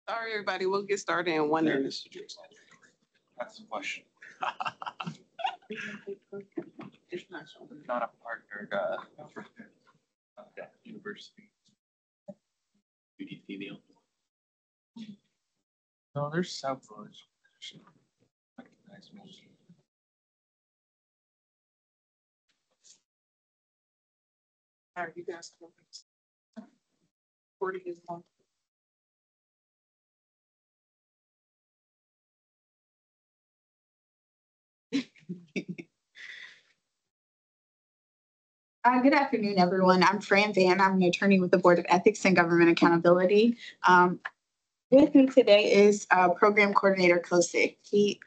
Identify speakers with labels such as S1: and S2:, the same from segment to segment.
S1: Sorry, everybody. We'll get started in 1 minute.
S2: That's the question.
S1: It's not
S2: Not a partnered university.
S3: UDP the only one.
S2: No, there's several. Recognize me.
S1: All right, you guys. Can 40 is long.
S4: Good afternoon, everyone. I'm Fran Vann. I'm an attorney with the Board of Ethics and Government Accountability. With me today is Program Coordinator Kosick. He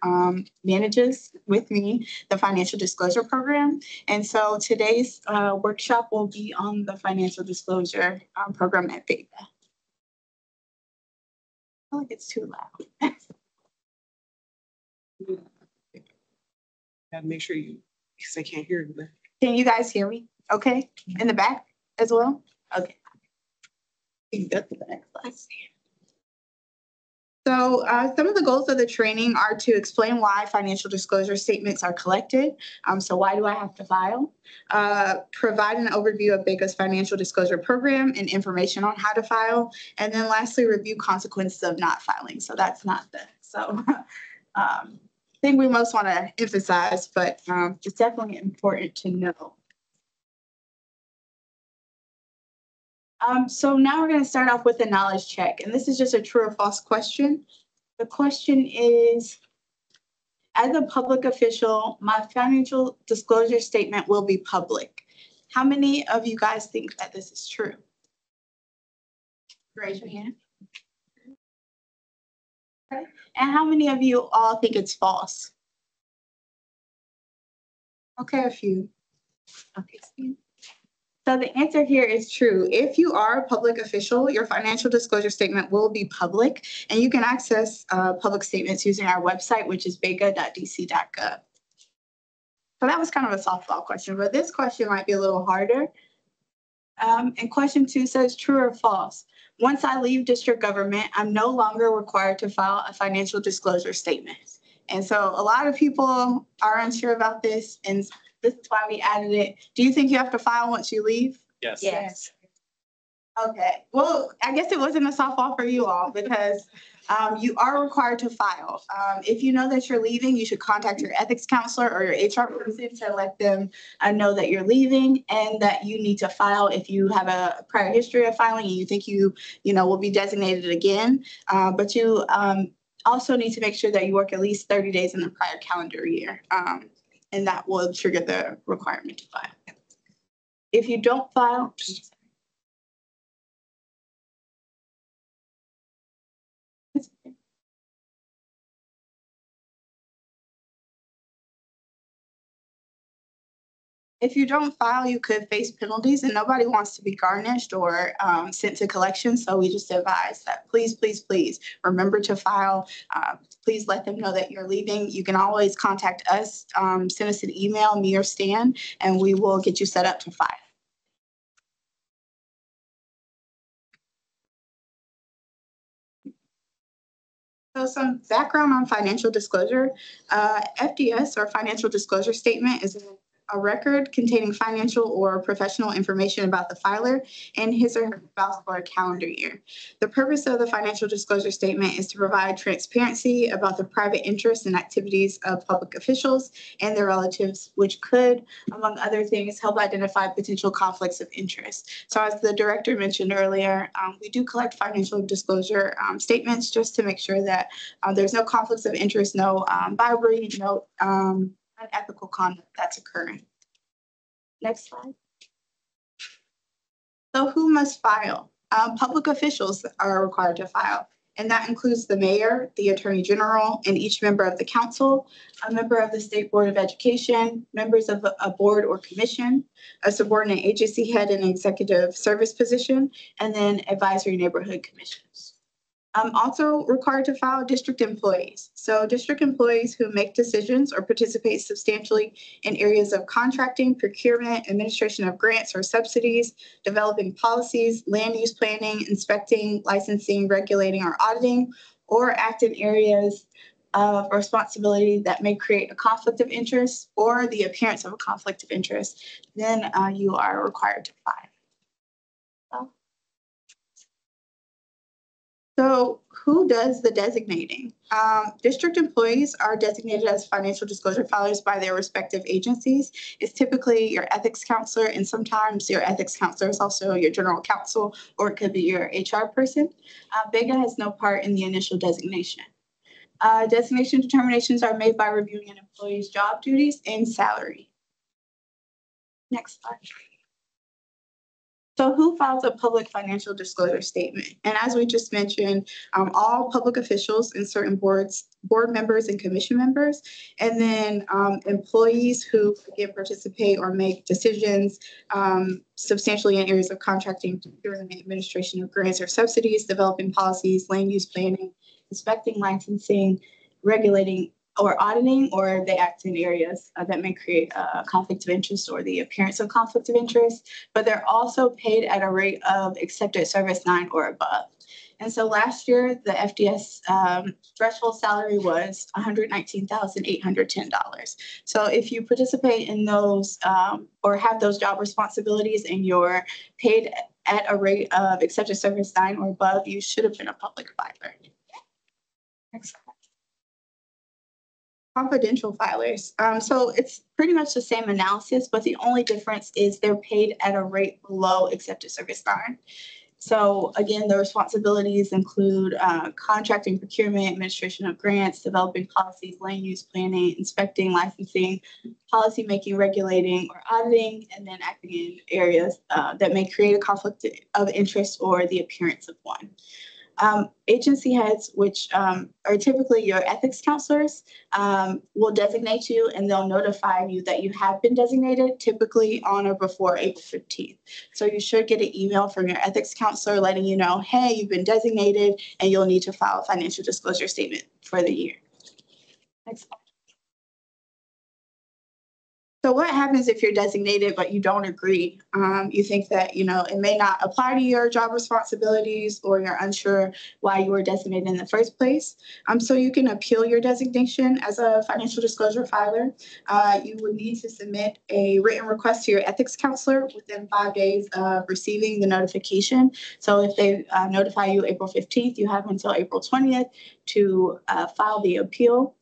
S4: manages with me the Financial Disclosure Program. And so today's workshop will be on the Financial Disclosure Program at BEGA. I feel like it's too loud.
S1: Gotta make sure you, because they can't hear you.
S4: Can you guys hear me? Okay, in the back as well? Okay. You can go to the next slide. So some of the goals of the training are to explain why financial disclosure statements are collected. So why do I have to file? Provide an overview of BEGA's financial disclosure program and information on how to file. And then lastly, review consequences of not filing. So that's not the thing we most want to emphasize, but it's definitely important to know. So now we're going to start off with a knowledge check, and this is just a true or false question. The question is, as a public official, my financial disclosure statement will be public. How many of you guys think that this is true? Raise your hand. Okay. And how many of you all think it's false? Okay, a few. Okay, Steve. So the answer here is true. If you are a public official, your financial disclosure statement will be public, and you can access public statements using our website, which is bega.dc.gov. So that was kind of a softball question, but this question might be a little harder. And question 2 says, true or false? Once I leave district government, I'm no longer required to file a financial disclosure statement. And so a lot of people are unsure about this, and this is why we added it. Do you think you have to file once you leave?
S3: Yes.
S4: Yes. Okay. Well, I guess it wasn't a softball for you all because you are required to file. If you know that you're leaving, you should contact your ethics counselor or your HR person to let them know that you're leaving and that you need to file if you have a prior history of filing and you think you will be designated again. But you also need to make sure that you work at least 30 days in the prior calendar year. And that will trigger the requirement to file. If you don't file, if you don't file, you could face penalties, and nobody wants to be garnished or sent to collection. So we just advise that please, please, please remember to file. Please let them know that you're leaving. You can always contact us, send us an email, me or Stan, and we will get you set up to file. So some background on financial disclosure. FDS, or financial disclosure statement, is a record containing financial or professional information about the filer and his or her spouse for a calendar year. The purpose of the financial disclosure statement is to provide transparency about the private interests and activities of public officials and their relatives, which could, among other things, help identify potential conflicts of interest. So as the director mentioned earlier, we do collect financial disclosure statements just to make sure that there's no conflicts of interest, no bribery, no unethical conduct that's occurring. Next slide. So who must file? Public officials are required to file, and that includes the mayor, the attorney general, and each member of the council, a member of the State Board of Education, members of a board or commission, a subordinate agency head in an executive service position, and then advisory neighborhood commissions. Also required to file district employees. So district employees who make decisions or participate substantially in areas of contracting, procurement, administration of grants or subsidies, developing policies, land use planning, inspecting, licensing, regulating, or auditing, or act in areas of responsibility that may create a conflict of interest or the appearance of a conflict of interest, then you are required to file. So who does the designating? District employees are designated as financial disclosure filers by their respective agencies. It's typically your ethics counselor, and sometimes your ethics counselor is also your general counsel, or it could be your HR person. BEGA has no part in the initial designation. Designation determinations are made by reviewing an employee's job duties and salary. Next slide. So who files a public financial disclosure statement? And as we just mentioned, all public officials and certain board members and commission members, and then employees who again participate or make decisions substantially in areas of contracting, procurement, administration of grants or subsidies, developing policies, land use planning, inspecting, licensing, regulating, or auditing, or they act in areas that may create a conflict of interest or the appearance of conflict of interest, but they're also paid at a rate of accepted service 9 or above. And so last year, the FDS threshold salary was $119,810. So if you participate in those or have those job responsibilities and you're paid at a rate of accepted service 9 or above, you should have been a public filer. Next slide. Confidential filers. So it's pretty much the same analysis, but the only difference is they're paid at a rate below accepted service 9. So again, the responsibilities include contracting, procurement, administration of grants, developing policies, land use planning, inspecting, licensing, policymaking, regulating, or auditing, and then acting in areas that may create a conflict of interest or the appearance of one. Agency heads, which are typically your ethics counselors, will designate you and they'll notify you that you have been designated, typically on or before April 15th. So you should get an email from your ethics counselor letting you know, hey, you've been designated and you'll need to file a financial disclosure statement for the year. Next slide. So what happens if you're designated but you don't agree? You think that it may not apply to your job responsibilities, or you're unsure why you were designated in the first place. So you can appeal your designation as a financial disclosure filer. You would need to submit a written request to your ethics counselor within 5 days of receiving the notification. So if they notify you April 15th, you have until April 20th to file the appeal.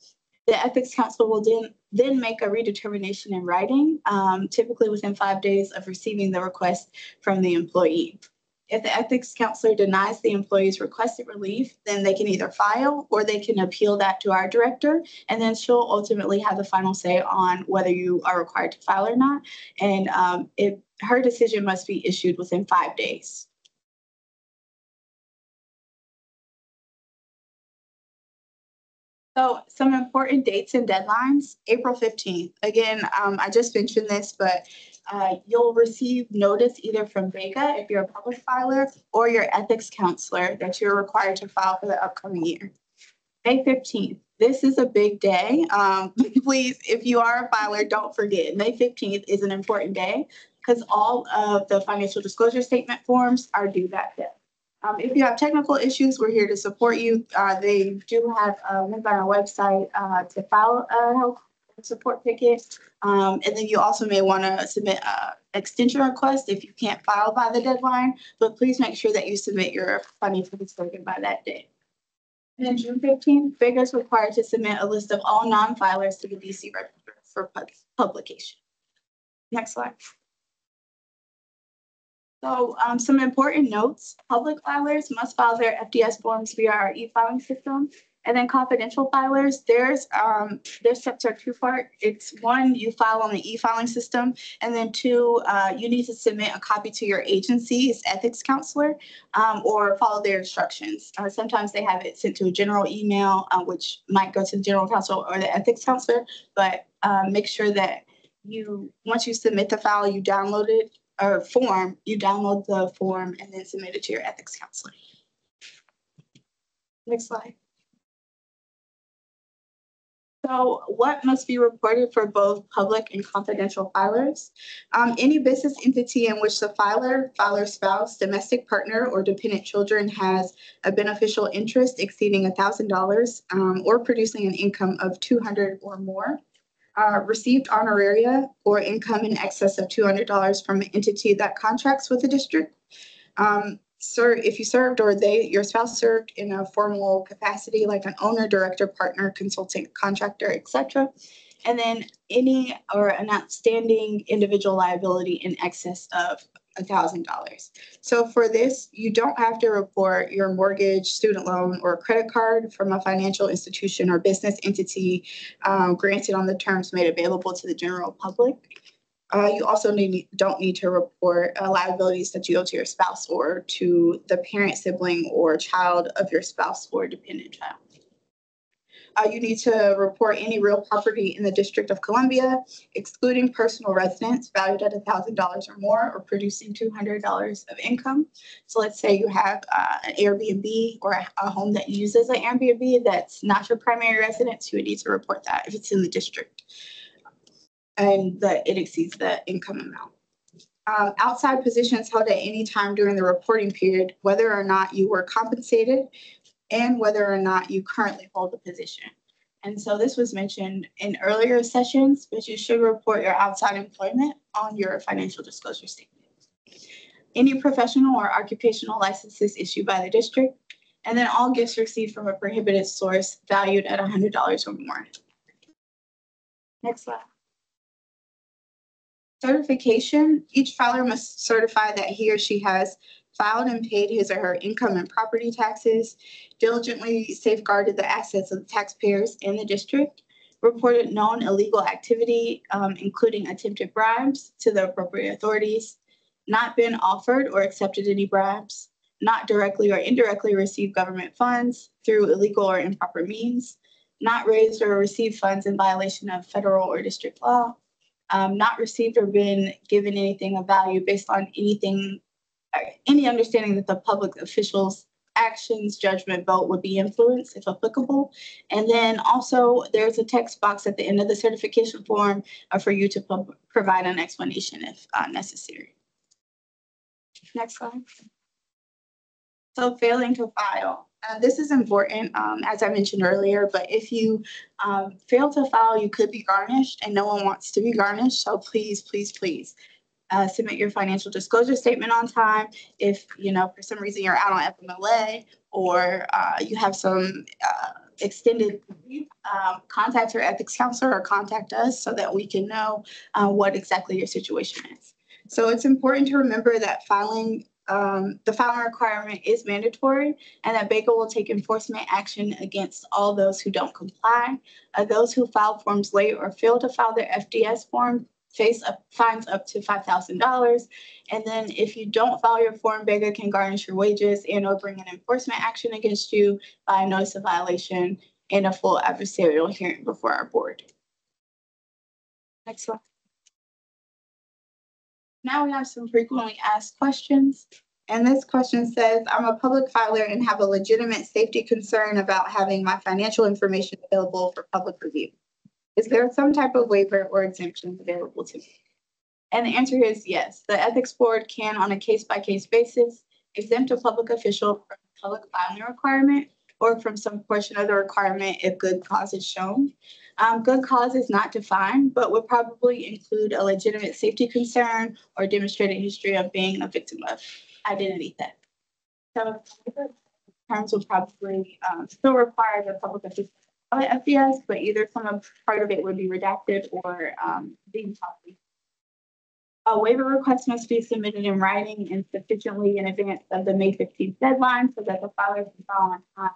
S4: The ethics counsel will then make a redetermination in writing, typically within 5 days of receiving the request from the employee. If the ethics counselor denies the employee's requested relief, then they can either file or they can appeal that to our director, and then she'll ultimately have the final say on whether you are required to file or not. And her decision must be issued within 5 days. So some important dates and deadlines, April 15th. Again, I just mentioned this, but you'll receive notice either from BEGA if you're a public filer or your ethics counselor that you're required to file for the upcoming year. May 15th. This is a big day. Please, if you are a filer, don't forget. May 15th is an important day because all of the financial disclosure statement forms are due that day. If you have technical issues, we're here to support you. They do have a link on our website to file a help support ticket. And then you also may want to submit an extension request if you can't file by the deadline, but please make sure that you submit your financial disclosure by that date. And then June 15th, BEGA is required to submit a list of all non-filers to the DC Register for publication. Next slide. So some important notes: public filers must file their FDS forms via our e-filing system. And then confidential filers, their steps are two-part. It's one, you file on the e-filing system, and then two, you need to submit a copy to your agency's ethics counselor or follow their instructions. Sometimes they have it sent to a general email, which might go to the general counsel or the ethics counselor, but make sure that once you submit the file, you download it, or form, you download the form and then submit it to your ethics counselor. Next slide. So what must be reported for both public and confidential filers? Any business entity in which the filer, filer spouse, domestic partner, or dependent children has a beneficial interest exceeding $1,000 or producing an income of 200 or more, received honoraria or income in excess of $200 from an entity that contracts with the district. If you served or your spouse served in a formal capacity like an owner, director, partner, consultant, contractor, etc. And then any or an outstanding individual liability in excess of $1,000. So for this, you don't have to report your mortgage, student loan, or credit card from a financial institution or business entity granted on the terms made available to the general public. You also don't need to report liabilities that you owe to your spouse or to the parent, sibling, or child of your spouse or dependent child. You need to report any real property in the District of Columbia, excluding personal residence valued at $1,000 or more or producing $200 of income. So let's say you have an Airbnb or a home that you use as an Airbnb that's not your primary residence, you would need to report that if it's in the district and that it exceeds the income amount. Outside positions held at any time during the reporting period, whether or not you were compensated and whether or not you currently hold the position. And so this was mentioned in earlier sessions, but you should report your outside employment on your financial disclosure statement. Any professional or occupational licenses issued by the district, and then all gifts received from a prohibited source valued at $100 or more. Next slide. Certification. Each filer must certify that he or she has filed and paid his or her income and property taxes, diligently safeguarded the assets of the taxpayers in the district, reported known illegal activity, including attempted bribes to the appropriate authorities, not been offered or accepted any bribes, not directly or indirectly received government funds through illegal or improper means, not raised or received funds in violation of federal or district law, not received or been given anything of value based on any understanding that the public official's actions, judgment, vote would be influenced if applicable. And then also there's a text box at the end of the certification form for you to provide an explanation if necessary. Next slide. So failing to file. This is important, as I mentioned earlier, but if you fail to file, you could be garnished, and no one wants to be garnished. So please, please, please submit your financial disclosure statement on time. If, for some reason you're out on FMLA or you have some extended leave, contact your ethics counselor or contact us so that we can know what exactly your situation is. So it's important to remember that the filing requirement is mandatory and that BEGA will take enforcement action against all those who don't comply. Those who file forms late or fail to file their FDS form face fines up to $5,000. And then if you don't file your form, BEGA can garnish your wages and or bring an enforcement action against you by a notice of violation and a full adversarial hearing before our board. Next slide. Now we have some frequently asked questions. And this question says, I'm a public filer and have a legitimate safety concern about having my financial information available for public review. Is there some type of waiver or exemption available to me? And the answer is yes. The ethics board can, on a case-by-case basis, exempt a public official from public filing requirement or from some portion of the requirement if good cause is shown. Good cause is not defined, but would probably include a legitimate safety concern or demonstrated history of being a victim of identity theft. So terms would probably still require the public official FDS, but either some part of it would be redacted or deemed costly. A waiver request must be submitted in writing and sufficiently in advance of the May 15th deadline so that the filer can file on time.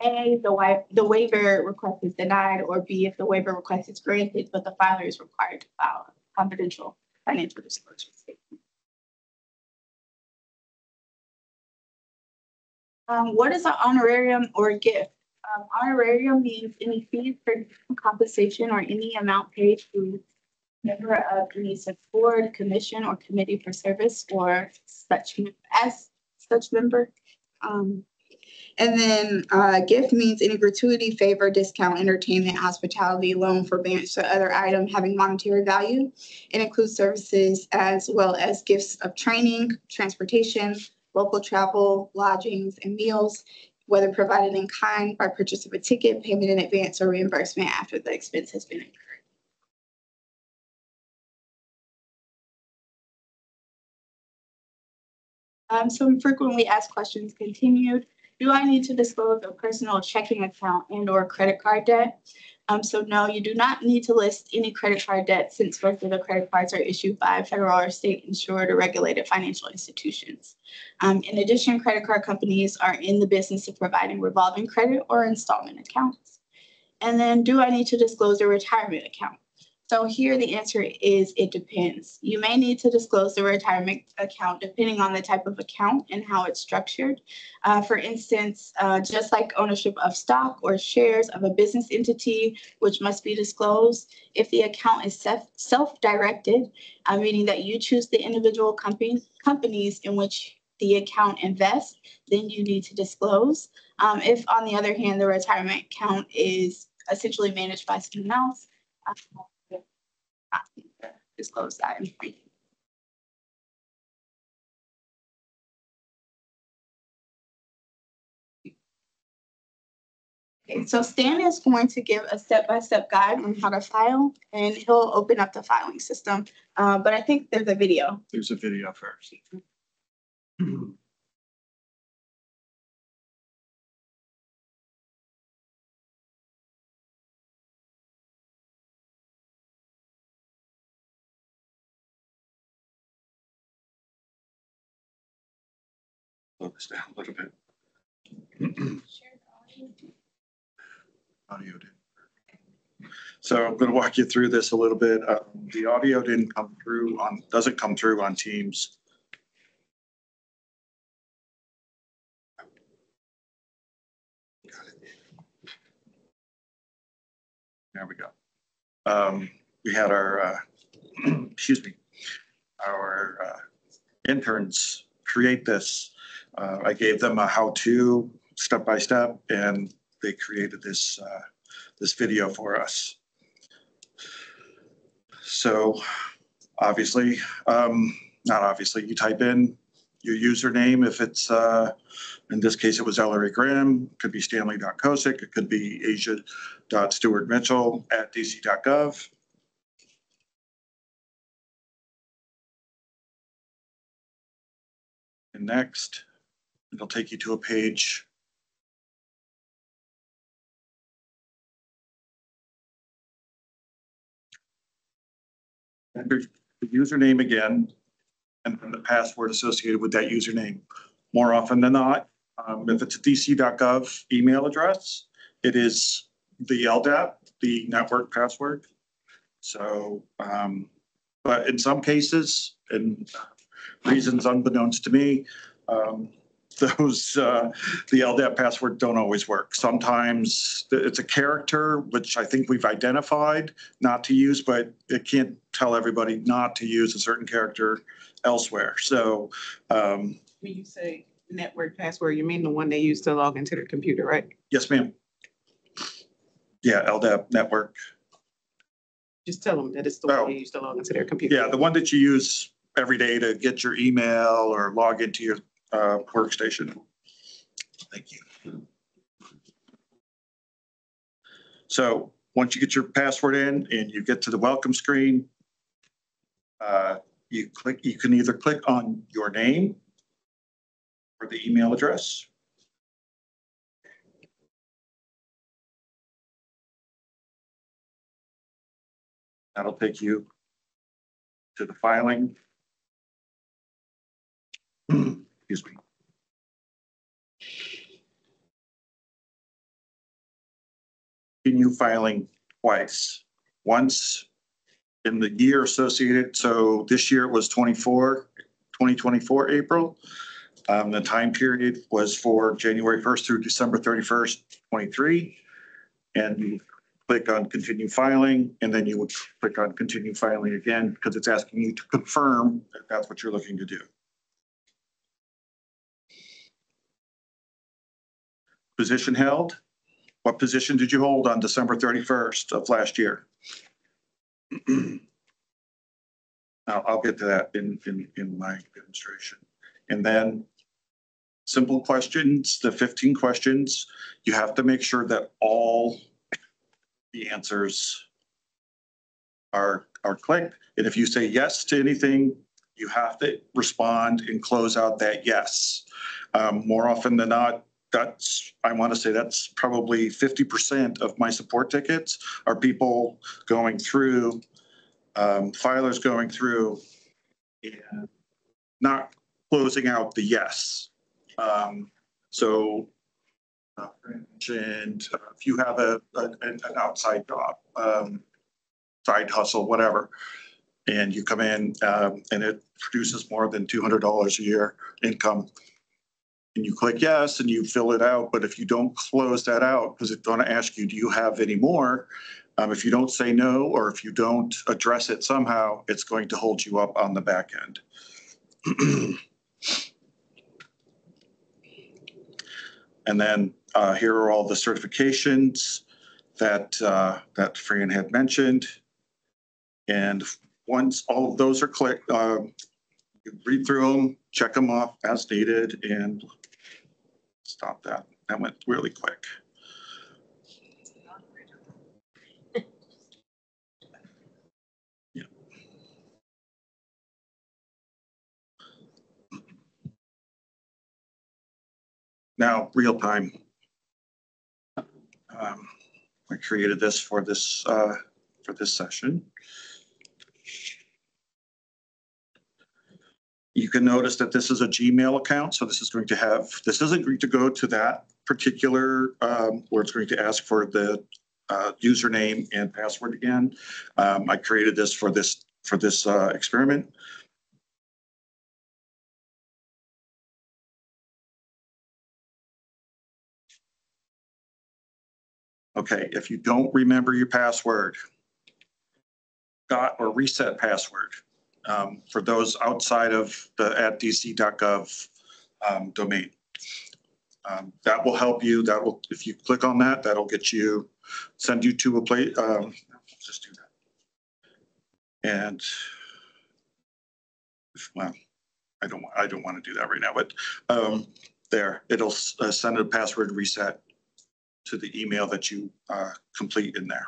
S4: A, the waiver request is denied, or B, if the waiver request is granted, but the filer is required to file a confidential financial disclosure statement. What is an honorarium or a gift? Honorarium means any fees for compensation or any amount paid to member of any such board, commission, or committee for service or such member. And then gift means any gratuity, favor, discount, entertainment, hospitality, loan, forbearance, or other item having monetary value. It includes services as well as gifts of training, transportation, local travel, lodgings, and meals, whether provided in kind by purchase of a ticket, payment in advance, or reimbursement after the expense has been incurred. Some frequently asked questions continued. Do I need to disclose a personal checking account and or credit card debt? So no, you do not need to list any credit card debt since both of the credit cards are issued by federal or state insured or regulated financial institutions. In addition, credit card companies are in the business of providing revolving credit or installment accounts. And then do I need to disclose a retirement account? So here the answer is it depends. You may need to disclose the retirement account depending on the type of account and how it's structured. For instance, just like ownership of stock or shares of a business entity, which must be disclosed, if the account is self-directed, meaning that you choose the individual companies in which the account invests, then you need to disclose. If, on the other hand, the retirement account is essentially managed by someone else, disclose that information. Okay, so Stan is going to give a step-by-step guide on how to file, and he'll open up the filing system. But I think there's a video.
S5: There's a video first. Slow this down a little bit. Audio did. So I'm going to walk you through this a little bit. The audio doesn't come through on Teams. Got it. There we go. We had our, excuse me, our interns create this. I gave them a how-to step-by-step, and they created this this video for us. So obviously, not obviously, you type in your username. If it's, in this case, it was Ellery Graham, it could be stanley.kosick, it could be asia.stewartmitchell@dc.gov. And next, it'll take you to a page. Enter the username again, and then the password associated with that username. More often than not, if it's a dc.gov email address, it is the LDAP, the network password. So, but in some cases, and reasons unbeknownst to me, those the LDAP password don't always work. Sometimes it's a character, which I think we've identified not to use, but it can't tell everybody not to use a certain character elsewhere. So
S1: When you say network password, you mean the one they use to log into their computer, right?
S5: yes, ma'am. Yeah, LDAP network.
S1: Just tell them that it's the one they use to log into their computer.
S5: Yeah, the one that you use every day to get your email or log into your workstation. Thank you. So once you get your password in and you get to the welcome screen, you can either click on your name or the email address. That'll take you to the filing. Excuse me. Continue filing twice. Once in the year associated. So this year it was 2024 April. The time period was for January 1st through December 31st, 23. And you click on continue filing, and then you would click on continue filing again because it's asking you to confirm that that's what you're looking to do. position held. What position did you hold on December 31st of last year? I'll get to that in my demonstration. And then simple questions, the 15 questions, you have to make sure that all the answers are clicked. And if you say yes to anything, you have to respond and close out that yes. More often than not, I want to say that's probably 50% of my support tickets are people going through, filers going through and not closing out the yes. So and if you have an outside job, side hustle, whatever, and you come in and it produces more than $200 a year income, and you click yes and you fill it out. But if you don't close that out, because it's going to ask you, do you have any more? If you don't say no, or if you don't address it somehow, it's going to hold you up on the back end. And then here are all the certifications that Fran had mentioned. And once all of those are clicked, you read through them, check them off as needed, and stop that. That went really quick. Yeah. Now, real time. I created this for this session. You can notice that this is a Gmail account, so this isn't going to go to that particular where it's going to ask for the username and password again. I created this for this experiment. Okay, if you don't remember your password, or reset password. For those outside of the @dc.gov domain. That will help you. If you click on that, that'll send you to a place. Let's just do that. And well, I don't want to do that right now, but there, it'll send a password reset to the email that you complete in there.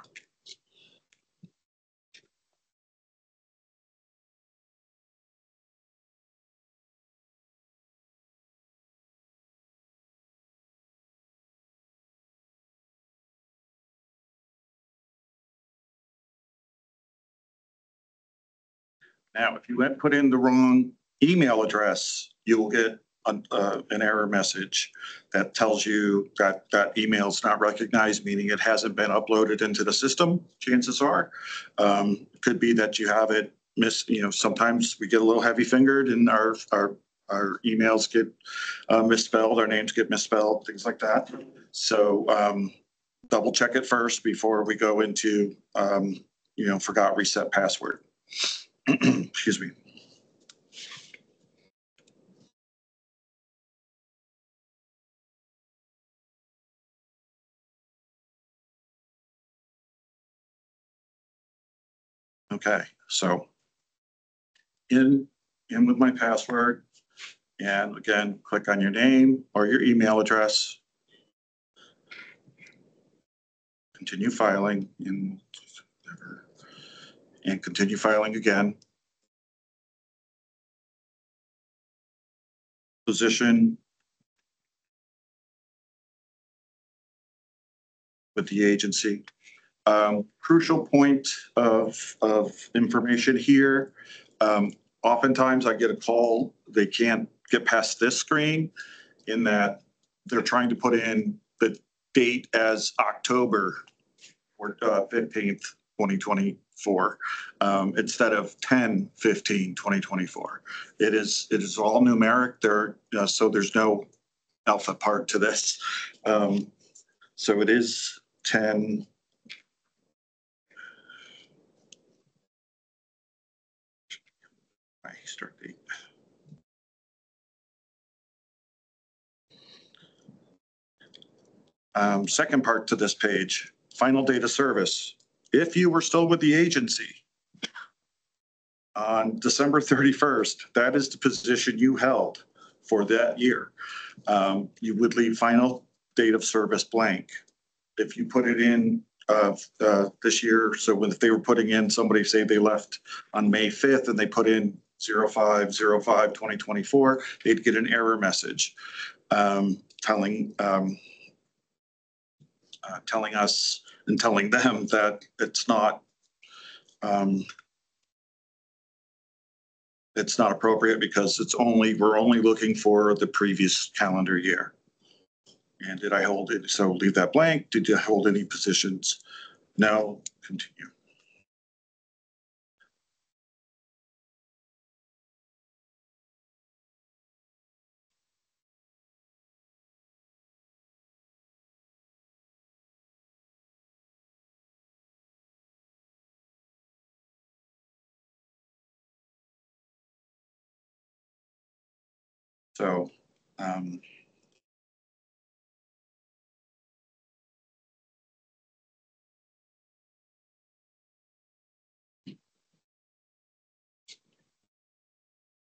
S5: Now, if you put in the wrong email address, you will get an error message that tells you that that email is not recognized, meaning it hasn't been uploaded into the system. Chances are, it could be that you have it missed. Sometimes we get a little heavy fingered and our emails get misspelled, our names get misspelled, things like that. So double check it first before we go into, forgot reset password. Excuse me. Okay, so in with my password, and again, click on your name or your email address. Continue filing and continue filing again. Position with the agency. Crucial point of information here. Oftentimes I get a call, they can't get past this screen in that they're trying to put in the date as October 15th, 2024, instead of 10/15/2024. It is all numeric there, so there's no alpha part to this. So it is 10. Start date. Second part to this page, final date of service. If you were still with the agency on December 31st, that is the position you held for that year. You would leave final date of service blank. If you put it in this year, so if they were putting in, somebody say they left on May 5th and they put in 05/05/2024, they'd get an error message telling us and telling them that it's not appropriate because we're only looking for the previous calendar year. And did I hold it? So leave that blank. Did you hold any positions? No. Continue. So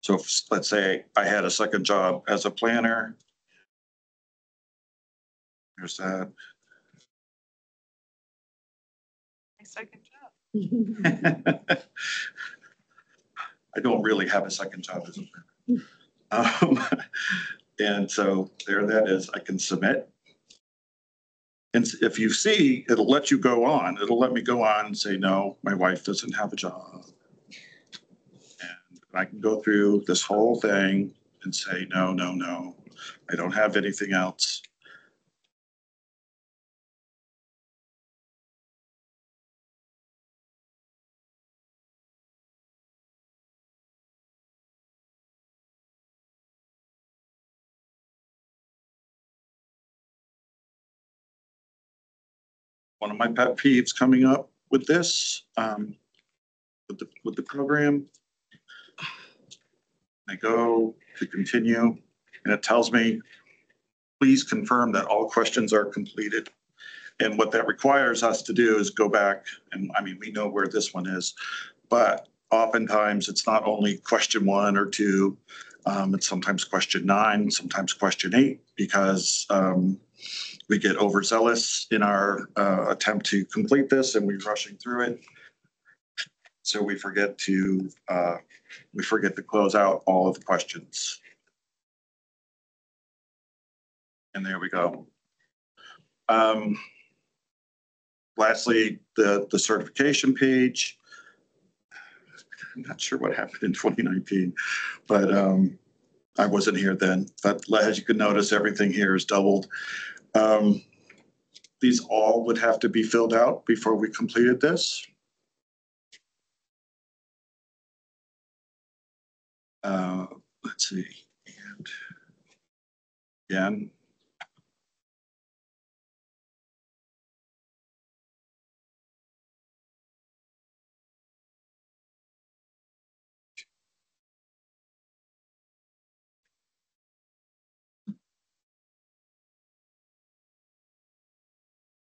S5: so let's say I had a second job as a planner. There's that.
S1: My second job.
S5: I don't really have a second job as a planner. And so there that is. I can submit. And if you see, it'll let you go on. It'll let me go on and say, no, my wife doesn't have a job. And I can go through this whole thing and say, no, no, no, I don't have anything else. One of my pet peeves coming up with this, with the program, I go to continue and it tells me, please confirm that all questions are completed. And what that requires us to do is go back and, I mean, we know where this one is, but oftentimes it's not only question 1 or 2, it's sometimes question 9, sometimes question 8, because we get overzealous in our attempt to complete this and we're rushing through it. So we forget to close out all of the questions. And there we go. Lastly, the certification page. I'm not sure what happened in 2019, but I wasn't here then. But as you can notice, everything here is doubled. These all would have to be filled out before we completed this. Let's see. And again.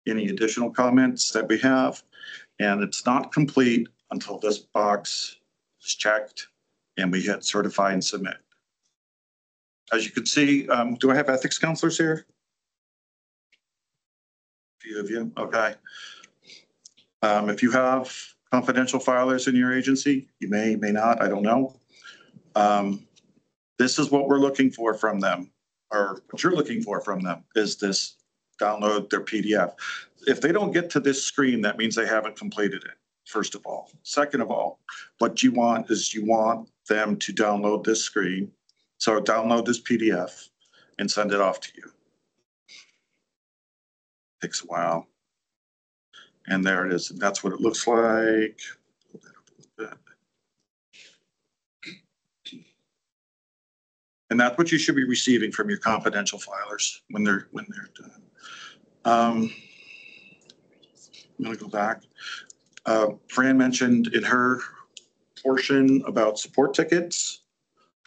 S5: Any additional comments that we have, and it's not complete until this box is checked and we hit certify and submit. As you can see, do I have ethics counselors here? A few of you, okay. If you have confidential filers in your agency, you may not, I don't know. This is what we're looking for from them, or what you're looking for from them is this: download their PDF. If they don't get to this screen, that means they haven't completed it, first of all. Second of all, what you want is you want them to download this screen. So download this PDF and send it off to you. Takes a while. And there it is. And that's what it looks like. And that's what you should be receiving from your confidential filers when they're done. I'm going to go back. Fran mentioned in her portion about support tickets.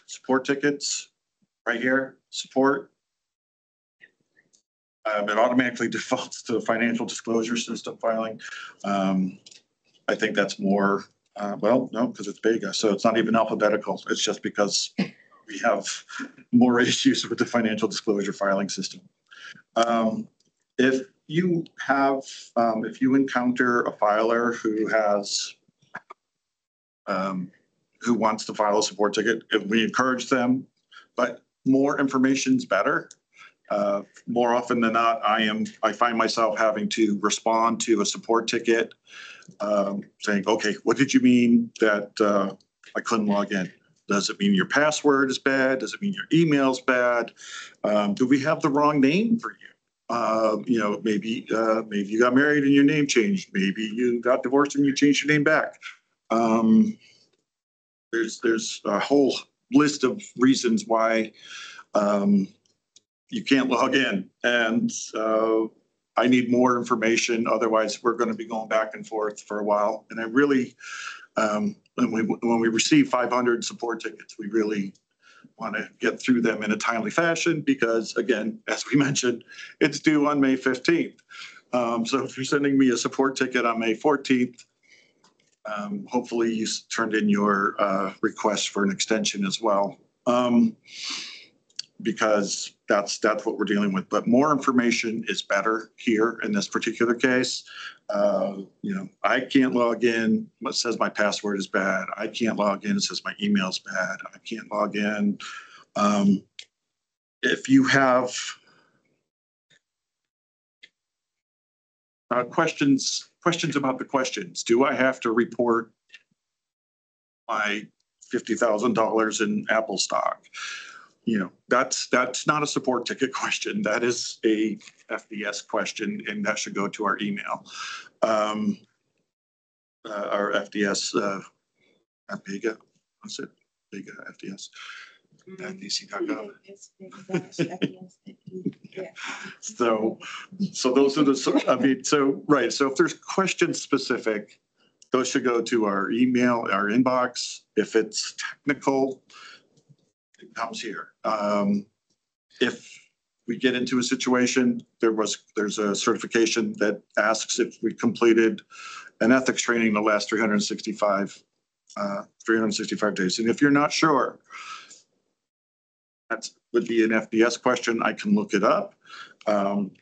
S5: Support tickets, right here, support. It automatically defaults to the financial disclosure system filing. I think that's more, well, no, because it's BEGA, so it's not even alphabetical. It's just because we have more issues with the financial disclosure filing system. If you have, if you encounter a filer who has, who wants to file a support ticket, if we encourage them, but more information's better. More often than not, I find myself having to respond to a support ticket, saying, okay, what did you mean that I couldn't log in? Does it mean your password is bad? Does it mean your email's bad? Do we have the wrong name for you? You know, maybe you got married and your name changed. Maybe you got divorced and you changed your name back. There's a whole list of reasons why you can't log in, and I need more information. Otherwise, we're going to be going back and forth for a while. And I really, when we receive 500 support tickets, we really want to get through them in a timely fashion because, again, as we mentioned, it's due on May 15th. So if you're sending me a support ticket on May 14th, hopefully you turned in your request for an extension as well. Because that's what we're dealing with. But more information is better here in this particular case. You know, I can't log in. It says my password is bad. I can't log in. It says my email's bad. I can't log in. If you have questions about the questions, do I have to report my $50,000 in Apple stock? You know, that's not a support ticket question. That is a FDS question, and that should go to our email. Our FDS at BEGA. What's it? BEGA FDS at dc.gov. So those are the. I mean, so right. So if there's questions specific, those should go to our email, our inbox. If it's technical, it comes here. If we get into a situation, there's a certification that asks if we completed an ethics training the last 365 days. And if you're not sure, that would be an FDS question. I can look it up.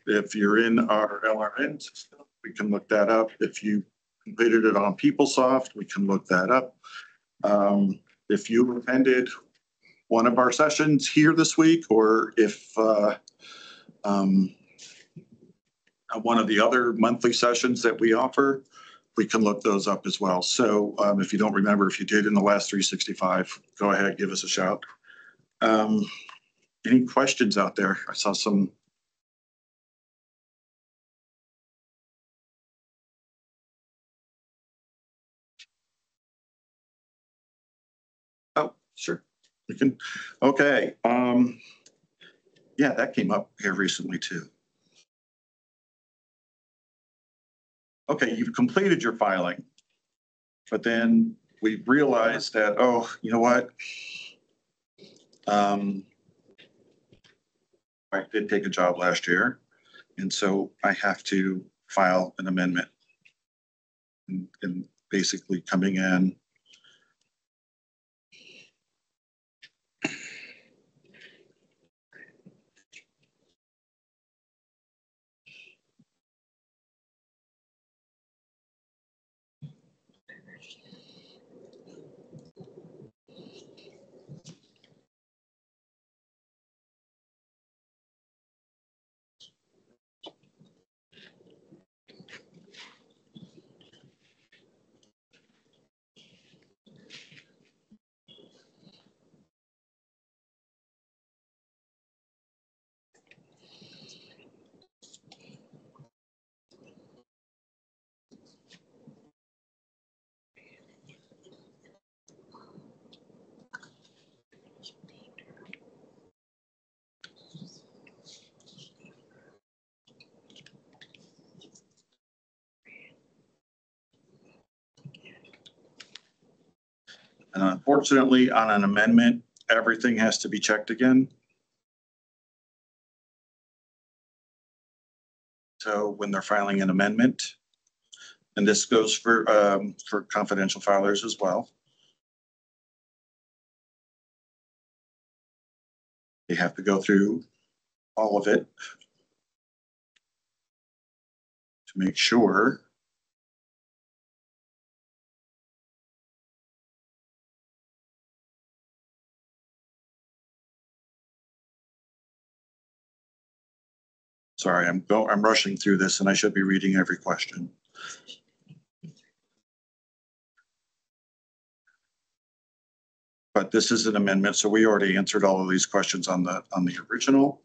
S5: If you're in our LRN system, we can look that up. If you completed it on PeopleSoft, we can look that up. If you attended one of our sessions here this week, or if one of the other monthly sessions that we offer, we can look those up as well. So if you don't remember, if you did in the last 365, go ahead, give us a shout. Any questions out there? I saw some. Oh, sure. We can, okay. Yeah, that came up here recently too. Okay, you've completed your filing, but then we realized that, oh, you know what? I did take a job last year, and so I have to file an amendment. And basically coming in. And unfortunately, on an amendment, everything has to be checked again. So when they're filing an amendment, and this goes for confidential filers as well. They have to go through all of it to make sure sorry, I'm rushing through this and I should be reading every question. But this is an amendment, so we already answered all of these questions on the original.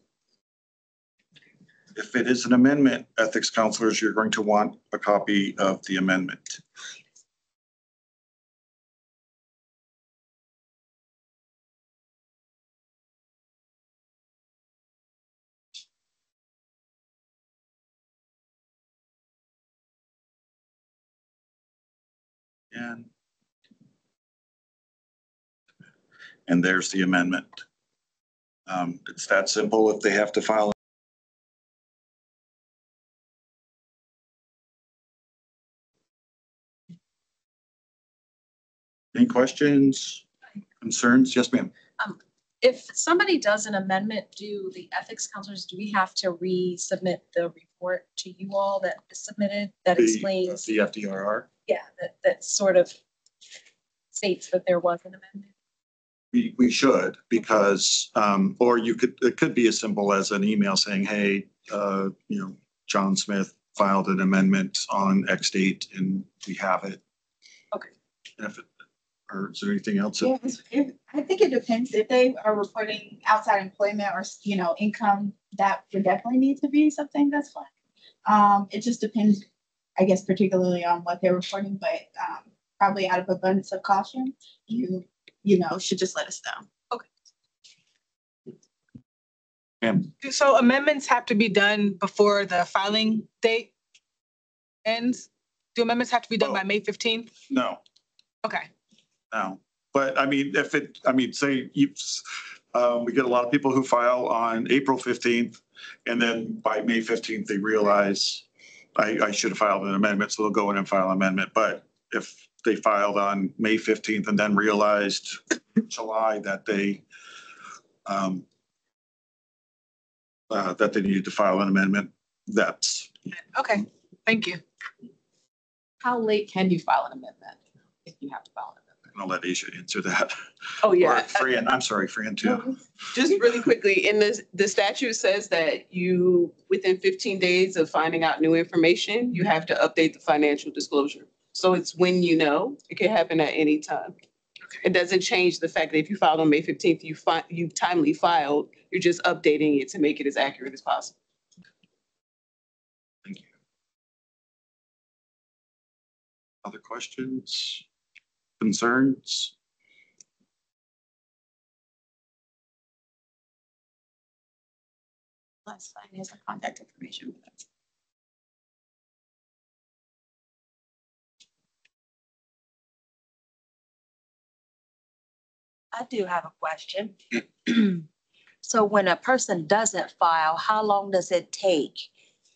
S5: If it is an amendment, ethics counselors, you're going to want a copy of the amendment. And there's the amendment. It's that simple. If they have to file. Any questions, concerns? Yes, ma'am.
S6: If somebody does an amendment, do the ethics counselors, do we have to resubmit the report to you all that is submitted that explains?
S5: The FDRR?
S6: Yeah, that sort of states that there was an amendment.
S5: We should, because, or it could be as simple as an email saying, hey, John Smith filed an amendment on X date and we have it.
S6: Okay.
S5: Or is there anything else?
S4: Yeah, I think it depends. If they are reporting outside employment or, income, that would definitely need to be something that's fine. It just depends, I guess, particularly on what they're reporting, but probably out of abundance of caution, you should just let us know.
S6: Okay.
S5: Ma'am.
S1: So amendments have to be done before the filing date ends? Do amendments have to be done by May 15th?
S5: No.
S1: Okay.
S5: No, but I mean, say we get a lot of people who file on April 15th and then by May 15th, they realize I should have filed an amendment. So they'll go in and file an amendment. But if they filed on May 15th and then realized July that they needed to file an amendment, that's.
S1: Okay, thank you.
S7: How late can you file an amendment if you have to file an amendment?
S5: I'll let Asia answer that.
S7: Oh, yeah.
S5: Or Fran, I'm sorry, Fran too.
S7: Just really quickly, in the statute says that you, within 15 days of finding out new information, you have to update the financial disclosure. So it's when it can happen at any time. It doesn't change the fact that if you filed on May 15th, you timely filed, you're just updating it to make it as accurate as possible.
S5: Thank you. Other questions? Concerns?
S4: That's fine. Here's the contact information.
S8: I do have a question. So when a person doesn't file, how long does it take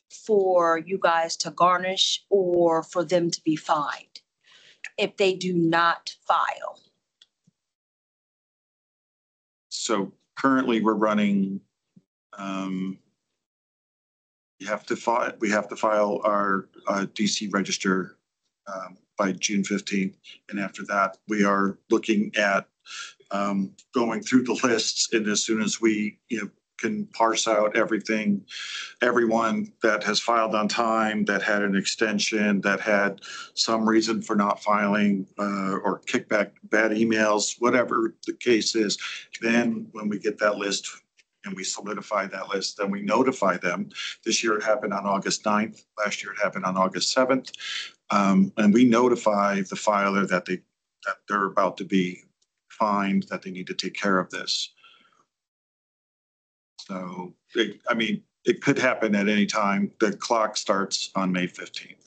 S8: for you guys to garnish or for them to be fined if they do not file?
S5: So currently we're running, we have to file our DC register by June 15th. And after that, we are looking at going through the lists, and as soon as we can parse out everyone that has filed on time, that had an extension, that had some reason for not filing, or kickback, bad emails, whatever the case is, then when we get that list and we solidify that list, then we notify them. This year it happened on August 9th. Last year it happened on August 7th. And we notify the filer that they're about to be fined, that they need to take care of this. So, it could happen at any time. The clock starts on May 15th.
S8: Okay.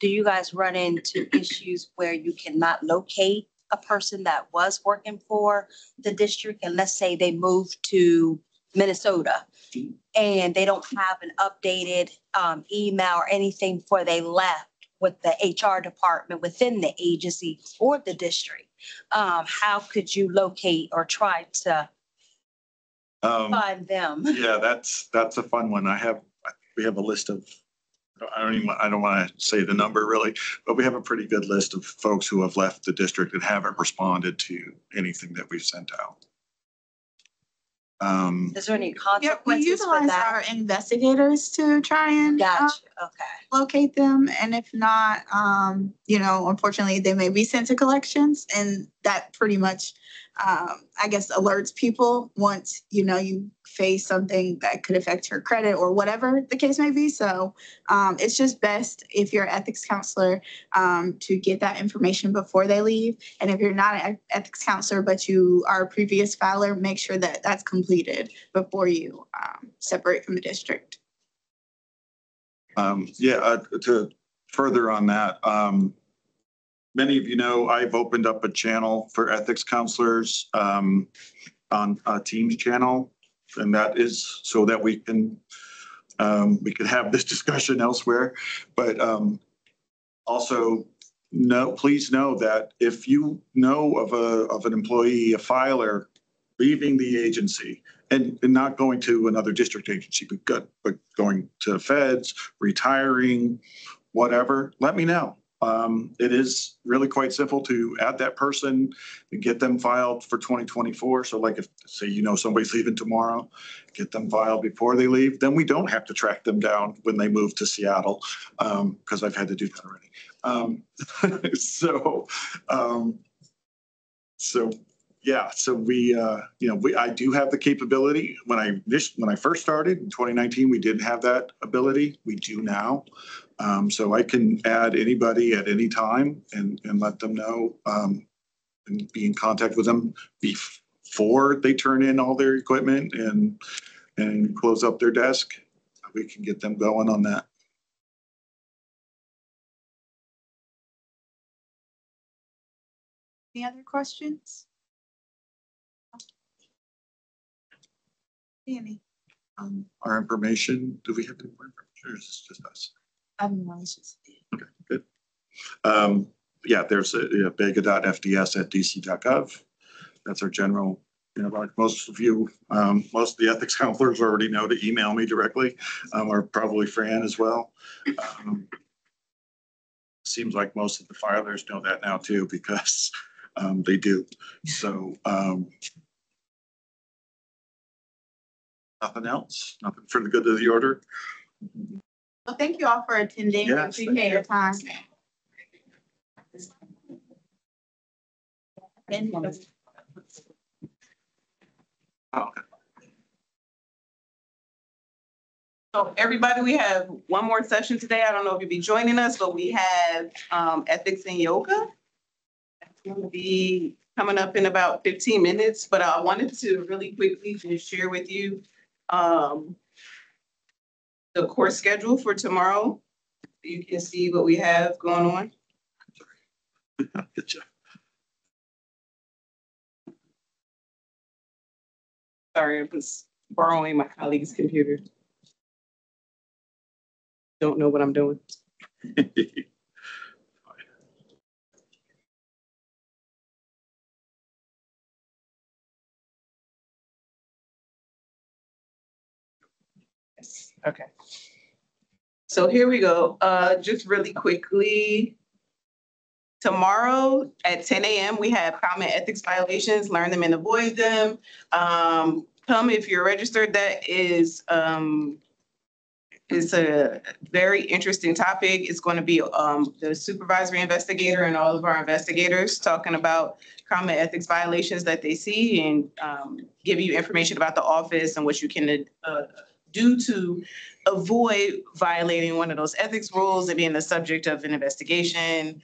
S8: Do you guys run into issues where you cannot locate a person that was working for the district, and let's say they moved to Minnesota. And they don't have an updated email or anything before they left with the HR department within the agency or the district. How could you locate or try to find them?
S5: Yeah, that's a fun one. We have a list of, I don't want to say the number really, but we have a pretty good list of folks who have left the district and haven't responded to anything that we've sent out.
S8: Is there any
S4: Yeah, we
S8: consequences for
S4: utilize
S8: that?
S4: our investigators to try and
S8: Gotcha, okay.
S4: locate them. And if not, unfortunately, they may be sent to collections, and that pretty much, I guess, alerts people once, you face something that could affect your credit or whatever the case may be. So it's just best if you're an ethics counselor to get that information before they leave. And if you're not an ethics counselor, but you are a previous filer, make sure that that's completed before you separate from the district.
S5: To further on that, many of you know I've opened up a channel for ethics counselors on a Teams channel, and that is so that we can have this discussion elsewhere. But also, please know that if you know of an employee, a filer leaving the agency and not going to another district agency, but going to feds, retiring, whatever, let me know. It is really quite simple to add that person and get them filed for 2024. So like if, say, somebody's leaving tomorrow, get them filed before they leave, then we don't have to track them down when they move to Seattle, because I've had to do that already. So I do have the capability. When I first started in 2019, we didn't have that ability. We do now. So I can add anybody at any time and let them know and be in contact with them before they turn in all their equipment and close up their desk. We can get them going on that.
S4: Any other questions? Any?
S5: Our information, do we have any more information, or is this just us? Okay, good. There's a BEGA.fds@dc.gov. That's our general, like most of you, most of the ethics counselors already know to email me directly, or probably Fran as well. Seems like most of the filers know that now too, because they do. So nothing else? Nothing for the good of the order?
S4: Well, thank you all for attending.
S5: Yes,
S4: I appreciate your time.
S5: Okay.
S7: So everybody, we have one more session today. I don't know if you'll be joining us, but we have ethics and yoga. It's going to be coming up in about 15 minutes, but I wanted to really quickly just share with you the course schedule for tomorrow. You can see what we have going on.
S5: Good job.
S7: Sorry, I was borrowing my colleague's computer. Don't know what I'm doing. Yes. Okay. So here we go. Just really quickly. Tomorrow at 10 a.m. we have common ethics violations, learn them and avoid them. Come if you're registered. That is a very interesting topic. It's going to be the supervisory investigator and all of our investigators talking about common ethics violations that they see and giving you information about the office and what you can do to avoid violating one of those ethics rules and being the subject of an investigation.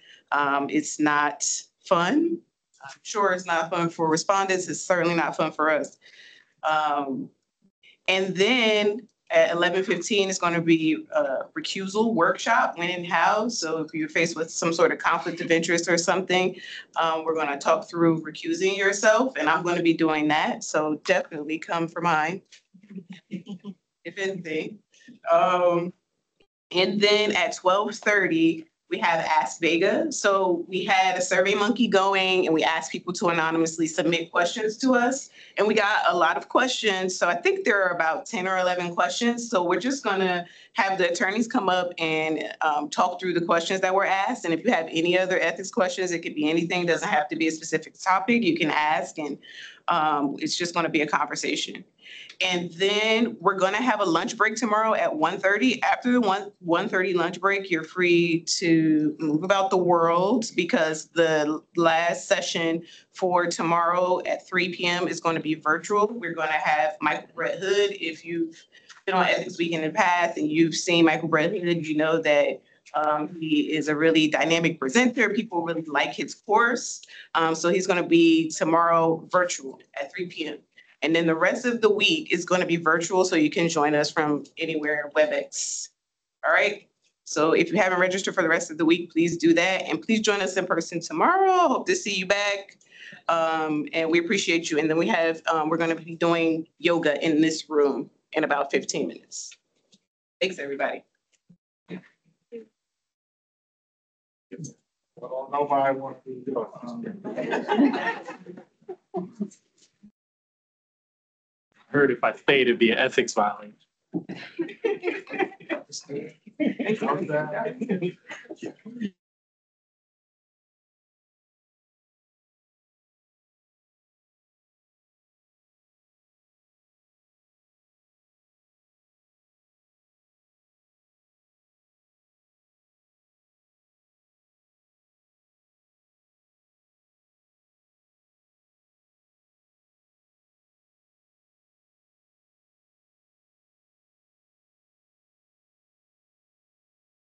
S7: It's not fun. I'm sure it's not fun for respondents. It's certainly not fun for us. And then at 11:15 is going to be a recusal workshop, when and how. So if you're faced with some sort of conflict of interest or something, we're going to talk through recusing yourself, and I'm going to be doing that. So definitely come for mine. if anything. And then at 12:30, we have Ask BEGA. So we had a Survey Monkey going and we asked people to anonymously submit questions to us. And we got a lot of questions. So I think there are about 10 or 11 questions. So we're just gonna have the attorneys come up and talk through the questions that were asked. And if you have any other ethics questions, it could be anything, doesn't have to be a specific topic, you can ask, and it's just gonna be a conversation. And then we're gonna have a lunch break tomorrow at 1:30. After the 1:30 lunch break, you're free to move about the world because the last session for tomorrow at 3 p.m. is gonna be virtual. We're gonna have Michael Brett Hood. If you've been on Ethics Week in the past and you've seen Michael Brett Hood, you know that he is a really dynamic presenter. People really like his course. So he's gonna be tomorrow virtual at 3 p.m. And then the rest of the week is going to be virtual, so you can join us from anywhere, WebEx. All right. So if you haven't registered for the rest of the week, please do that. And please join us in person tomorrow. Hope to see you back. And we appreciate you. And then we're going to be doing yoga in this room in about 15 minutes. Thanks, everybody.
S2: Well, nobody wants to do
S3: Heard if I stayed, it'd be an ethics violation.
S2: it.